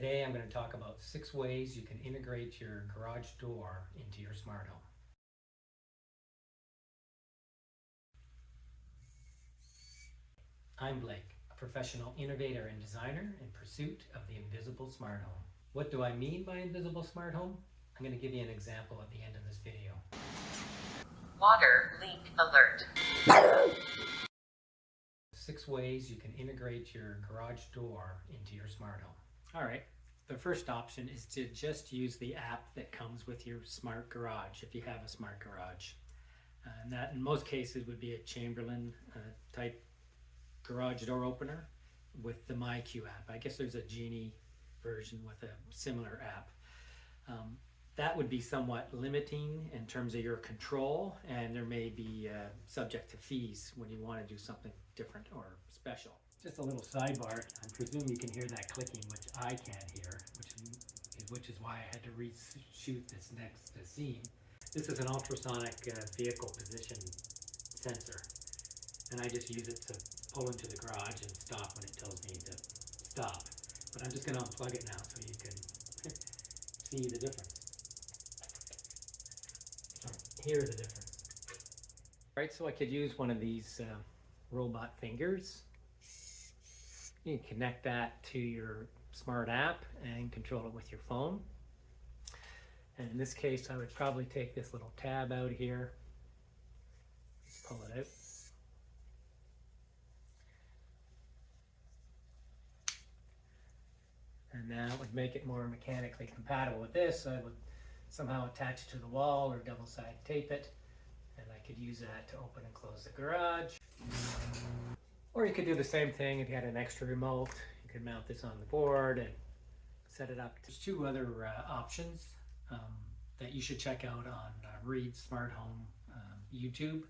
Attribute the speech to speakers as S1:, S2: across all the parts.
S1: Today I'm going to talk about 6 ways you can integrate your garage door into your smart home. I'm Blake, a professional innovator and designer in pursuit of the invisible smart home. What do I mean by invisible smart home? I'm going to give you an example at the end of this video.
S2: Water leak alert.
S1: 6 ways you can integrate your garage door into your smart home. Alright, the first option is to just use the app that comes with your smart garage if you have a smart garage. And that in most cases would be a Chamberlain type garage door opener with the MYQ app. I guess there's a Genie version with a similar app. That would be somewhat limiting in terms of your control, and there may be subject to fees when you want to do something different or special. Just a little sidebar. I presume you can hear that clicking, which I can't hear, which is why I had to reshoot this next scene. This is an ultrasonic vehicle position sensor, and I just use it to pull into the garage and stop when it tells me to stop. But I'm just going to unplug it now so you can see the difference. Hear the difference. Right, so I could use one of these robot fingers. You can connect that to your smart app and control it with your phone. And in this case, I would probably take this little tab out here, pull it out. And that would make it more mechanically compatible with this. I would somehow attach it to the wall or double-side tape it, and I could use that to open and close the garage. Or you could do the same thing if you had an extra remote. You could mount this on the board and set it up. There's 2 other options that you should check out on Reed's Smart Home YouTube.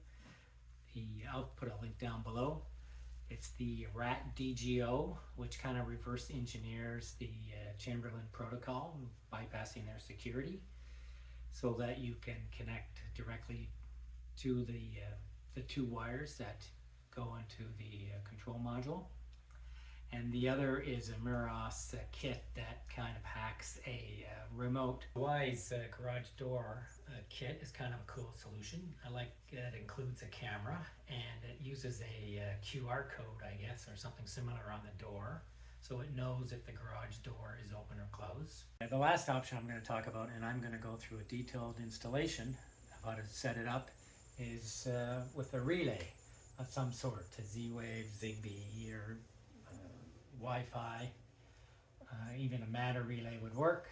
S1: I'll put a link down below. It's the RATDGO, which kind of reverse engineers the Chamberlain protocol, bypassing their security, so that you can connect directly to the 2 wires that go into the control module. And the other is a Meross kit that kind of hacks a remote. Wyze garage door kit is kind of a cool solution. I like it includes a camera, and it uses a QR code, I guess, or something similar on the door, so it knows if the garage door is open or closed. The last option I'm going to talk about, and I'm going to go through a detailed installation of how to set it up, is with a relay of some sort, a Z-Wave, Zigbee, or Wi-Fi. Even a Matter relay would work.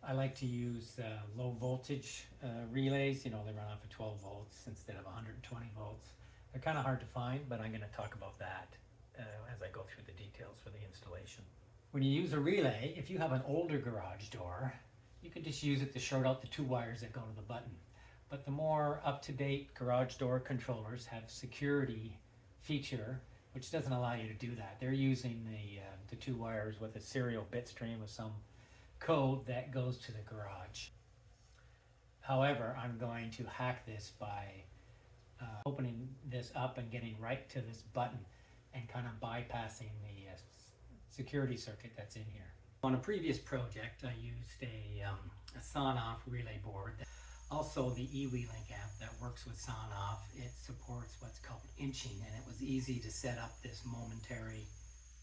S1: I like to use low voltage relays. You know, they run off of 12 volts instead of 120 volts. They're kind of hard to find, but I'm going to talk about that as I go through the details for the installation. When you use a relay, if you have an older garage door, you can just use it to short out the 2 wires that go to the button. But the more up-to-date garage door controllers have security feature, which doesn't allow you to do that. They're using the 2 wires with a serial bit stream with some code that goes to the garage. However, I'm going to hack this by opening this up and getting right to this button and kind of bypassing the security circuit that's in here. On a previous project, I used a Sonoff relay board. Also, the eWeLink app that works with Sonoff, it supports what's called inching, and it was easy to set up this momentary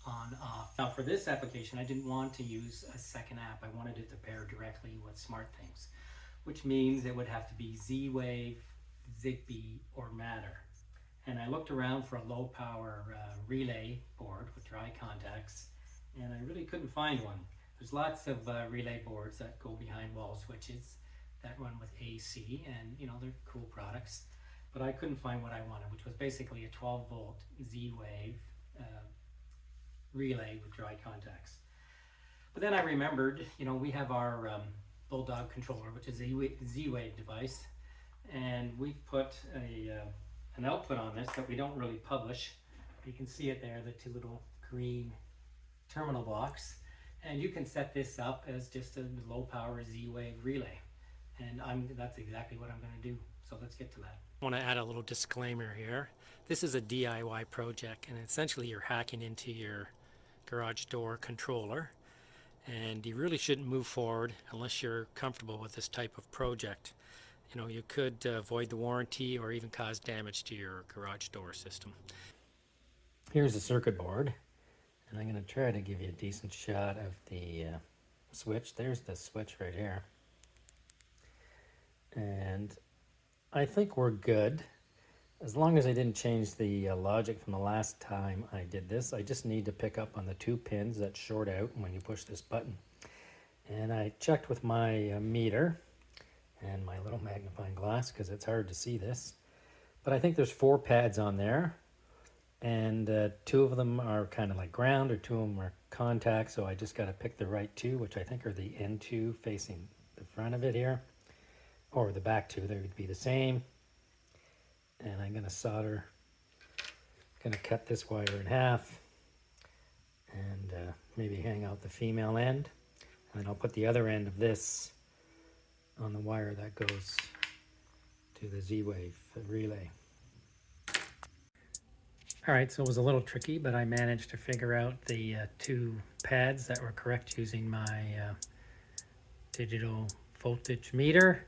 S1: on-off. Now, for this application, I didn't want to use a second app. I wanted it to pair directly with SmartThings, which means it would have to be Z-Wave, Zigbee, or Matter. And I looked around for a low-power relay board with dry contacts, and I really couldn't find one. There's lots of relay boards that go behind wall switches that run with AC, and you know, they're cool products, but I couldn't find what I wanted, which was basically a 12-volt Z-Wave relay with dry contacts. But then I remembered, you know, we have our Bulldog controller, which is a Z-Wave device, and we've put an output on this that we don't really publish. You can see it there, the 2 little green terminal blocks, and you can set this up as just a low-power Z-Wave relay. And that's exactly what I'm going to do. So let's get to that. I want to add a little disclaimer here. This is a DIY project, and essentially you're hacking into your garage door controller. and you really shouldn't move forward unless you're comfortable with this type of project. You know, you could void the warranty or even cause damage to your garage door system. Here's the circuit board, and I'm going to try to give you a decent shot of the switch. There's the switch right here. And I think we're good. As long as I didn't change the logic from the last time I did this, I just need to pick up on the 2 pins that short out when you push this button. And I checked with my meter and my little magnifying glass because it's hard to see this. But I think there's 4 pads on there, and 2 of them are kind of like ground, or 2 of them are contact, so I just got to pick the right 2, which I think are the N2 facing the front of it here, or the back 2, they would be the same. And I'm going to solder, going to cut this wire in half and maybe hang out the female end, and then I'll put the other end of this on the wire that goes to the Z-Wave relay. Alright, so it was a little tricky, but I managed to figure out the 2 pads that were correct using my digital voltage meter.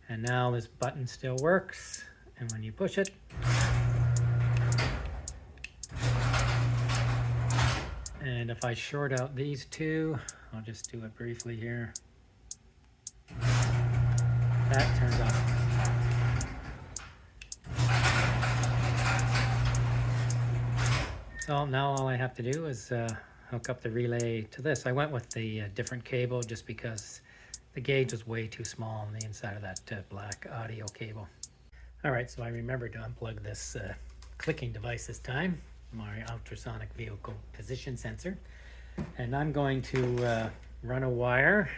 S1: And now this button still works, and when you push it, and if I short out these 2, I'll just do it briefly here. That turns off. So now all I have to do is hook up the relay to this. I went with the different cable just because the gauge was way too small on the inside of that black audio cable. Alright, so I remembered to unplug this clicking device this time, my ultrasonic vehicle position sensor. And I'm going to run a wire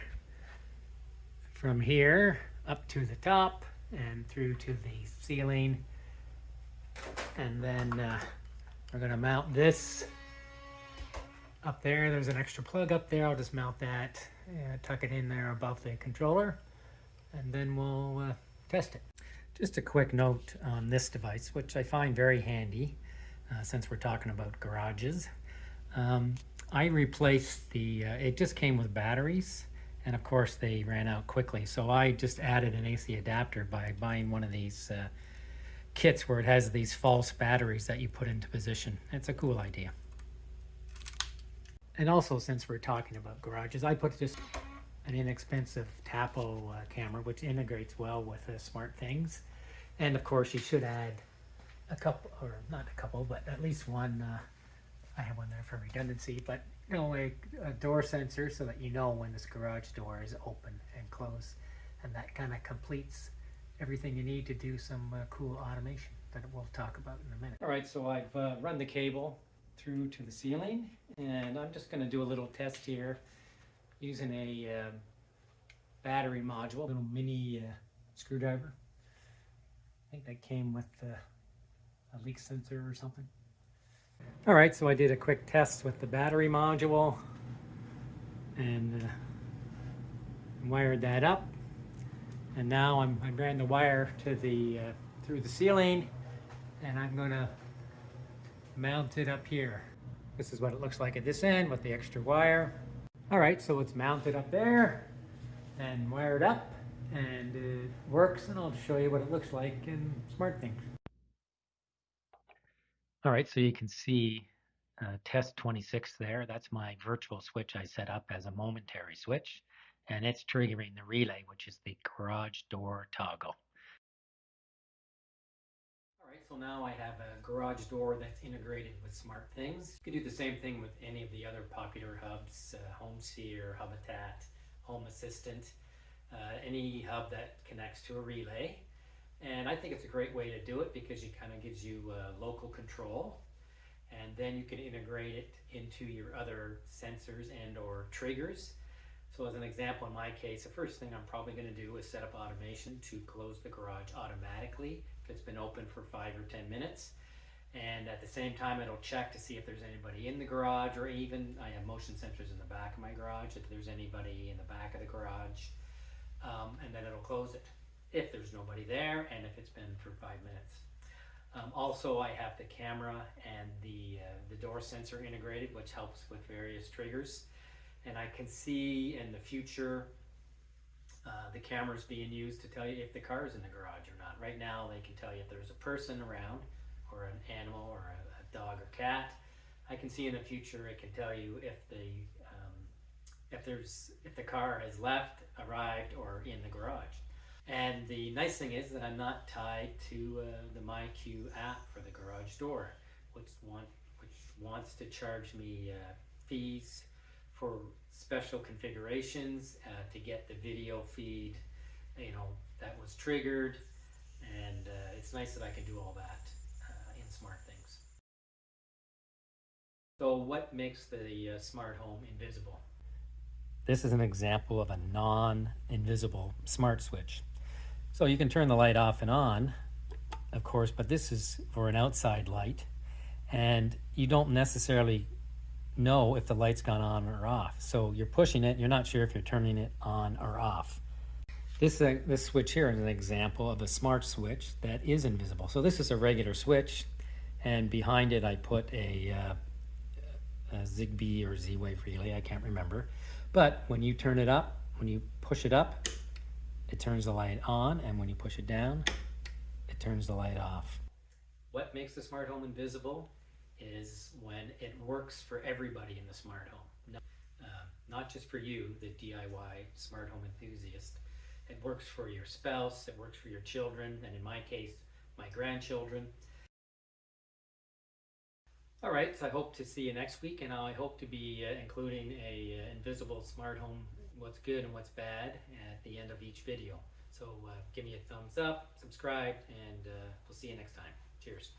S1: from here up to the top and through to the ceiling, and then we're going to mount this up there. There's an extra plug up there. I'll just mount that, tuck it in there above the controller, and then we'll test it. Just a quick note on this device, which I find very handy since we're talking about garages. I replaced the, it just came with batteries, and of course they ran out quickly. So I just added an AC adapter by buying one of these kits where it has these false batteries that you put into position. It's a cool idea. And also, since we're talking about garages, I put just an inexpensive Tapo camera, which integrates well with SmartThings. And of course, you should add a couple, or not a couple, but at least one. I have one there for redundancy, but you know, a door sensor so that you know when this garage door is open and closed, and that kind of completes everything you need to do some cool automation that we'll talk about in a minute. All right, so I've run the cable through to the ceiling, and I'm just going to do a little test here using a battery module, a little mini screwdriver. I think that came with a leak sensor or something. All right, so I did a quick test with the battery module and wired that up. And now I ran the wire to the through the ceiling, and I'm going to mount it up here. This is what it looks like at this end with the extra wire. All right, so it's mounted up there and wired up, and it works, and I'll show you what it looks like in SmartThings. All right, so you can see test 26 there. That's my virtual switch I set up as a momentary switch, and it's triggering the relay, which is the garage door toggle. All right, so now I have a garage door that's integrated with SmartThings. You can do the same thing with any of the other popular hubs, HomeSphere, Habitat, Home Assistant, any hub that connects to a relay. And I think it's a great way to do it because it kind of gives you local control, and then you can integrate it into your other sensors and or triggers. So as an example, in my case, the first thing I'm probably going to do is set up automation to close the garage automatically if it's been open for 5 or 10 minutes. And at the same time, it'll check to see if there's anybody in the garage, or even I have motion sensors in the back of my garage, if there's anybody in the back of the garage, and then it'll close it if there's nobody there and if it's been for 5 minutes. Also, I have the camera and the door sensor integrated, which helps with various triggers. and I can see in the future the cameras being used to tell you if the car is in the garage or not. Right now they can tell you if there's a person around or an animal or a dog or cat. I can see in the future it can tell you if the car has left, arrived, or in the garage. And the nice thing is that I'm not tied to the MYQ app for the garage door, which wants to charge me fees for special configurations to get the video feed, that was triggered. And it's nice that I can do all that in SmartThings. So what makes the smart home invisible? This is an example of a non-invisible smart switch. So you can turn the light off and on, of course, but this is for an outside light, and you don't necessarily know if the light's gone on or off. So you're pushing it, you're not sure if you're turning it on or off. This switch here is an example of a smart switch that is invisible. So this is a regular switch, and behind it I put a Zigbee or Z-Wave relay, I can't remember. But when you turn it up, when you push it up, it turns the light on, and when you push it down, it turns the light off. What makes the smart home invisible is when it works for everybody in the smart home. Not just for you, the DIY smart home enthusiast. It works for your spouse, it works for your children, and in my case, my grandchildren. All right, so I hope to see you next week, and I hope to be including a invisible smart home, what's good and what's bad, at the end of each video. So give me a thumbs up, subscribe, and we'll see you next time. Cheers.